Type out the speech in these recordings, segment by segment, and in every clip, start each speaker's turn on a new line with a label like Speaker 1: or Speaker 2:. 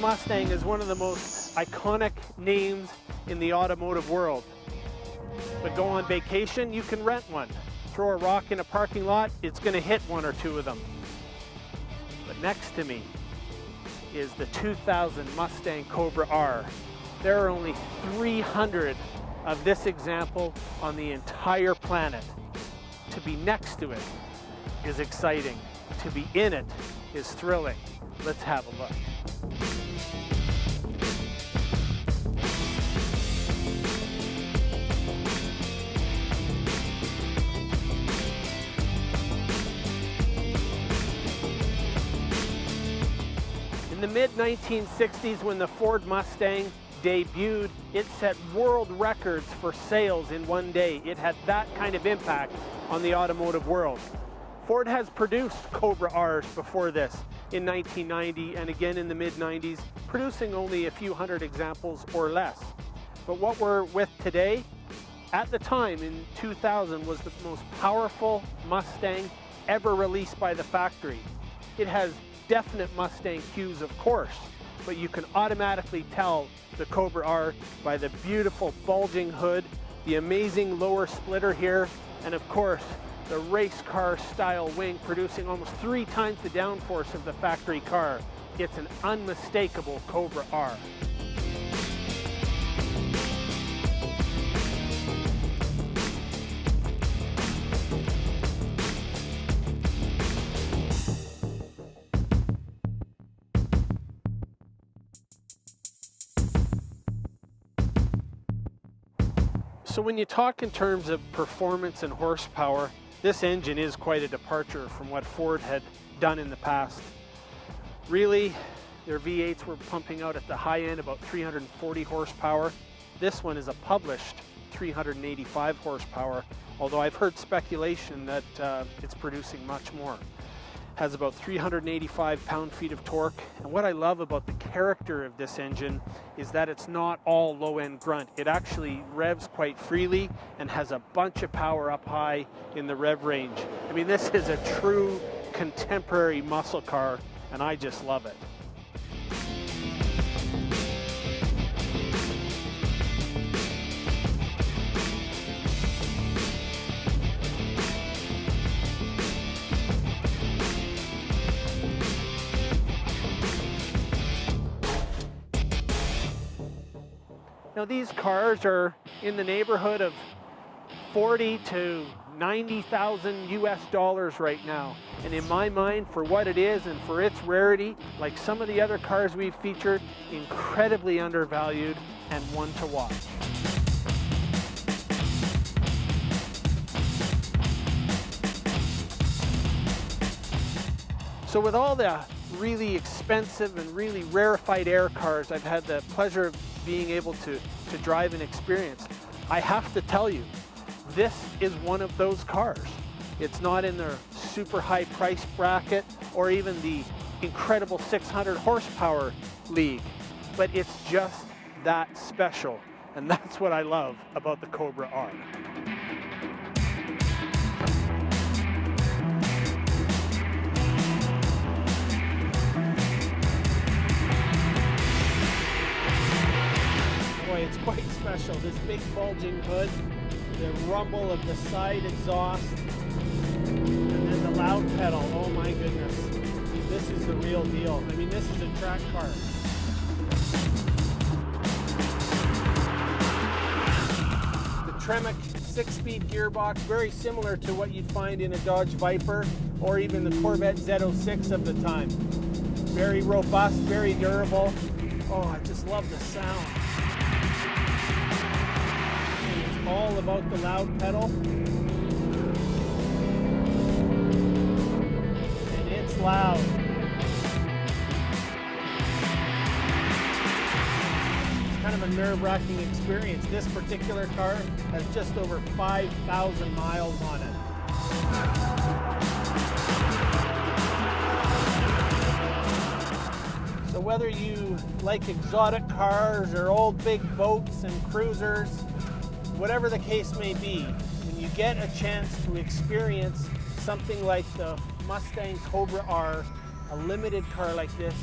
Speaker 1: Mustang is one of the most iconic names in the automotive world. But go on vacation, you can rent one. Throw a rock in a parking lot, it's going to hit one or two of them. But next to me is the 2000 Mustang Cobra R. There are only 300 of this example on the entire planet. To be next to it is exciting. To be in it is thrilling. Let's have a look. In the mid-1960s, when the Ford Mustang debuted, it set world records for sales in one day. It had that kind of impact on the automotive world. Ford has produced Cobra Rs before this in 1990 and again in the mid-90s, producing only a few hundred examples or less. But what we're with today, at the time in 2000, was the most powerful Mustang ever released by the factory. It has definite Mustang cues, of course, but you can automatically tell the Cobra R by the beautiful bulging hood, the amazing lower splitter here, and of course, the race car style wing producing almost 3 times the downforce of the factory car. It's an unmistakable Cobra R. So when you talk in terms of performance and horsepower, this engine is quite a departure from what Ford had done in the past. Really, their V8s were pumping out at the high end about 340 horsepower. This one is a published 385 horsepower, although I've heard speculation that it's producing much more. Has about 385 pound-feet of torque. And what I love about the character of this engine is that it's not all low-end grunt. It actually revs quite freely and has a bunch of power up high in the rev range. I mean, this is a true contemporary muscle car, and I just love it. Now these cars are in the neighborhood of 40 to 90,000 US dollars right now. And in my mind, for what it is and for its rarity, like some of the other cars we've featured, incredibly undervalued and one to watch. So with all the really expensive and really rarefied air cars I've had the pleasure of being able to drive and experience, I have to tell you, this is one of those cars. It's not in their super high price bracket or even the incredible 600 horsepower league, but it's just that special. And that's what I love about the Cobra R. It's quite special. This big bulging hood, the rumble of the side exhaust, and then the loud pedal. Oh my goodness. This is the real deal. I mean, this is a track car. The Tremec 6-speed gearbox, very similar to what you'd find in a Dodge Viper or even the Corvette Z06 of the time. Very robust, very durable. Oh, I just love the sound. All about the loud pedal, and it's loud. It's kind of a nerve-wracking experience. This particular car has just over 5,000 miles on it. So whether you like exotic cars or old big boats and cruisers, whatever the case may be, when you get a chance to experience something like the Mustang Cobra R, a limited car like this,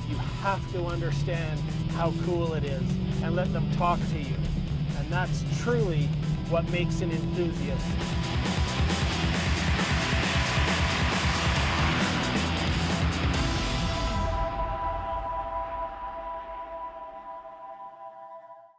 Speaker 1: You have to understand how cool it is and let them talk to you. And that's truly what makes an enthusiast.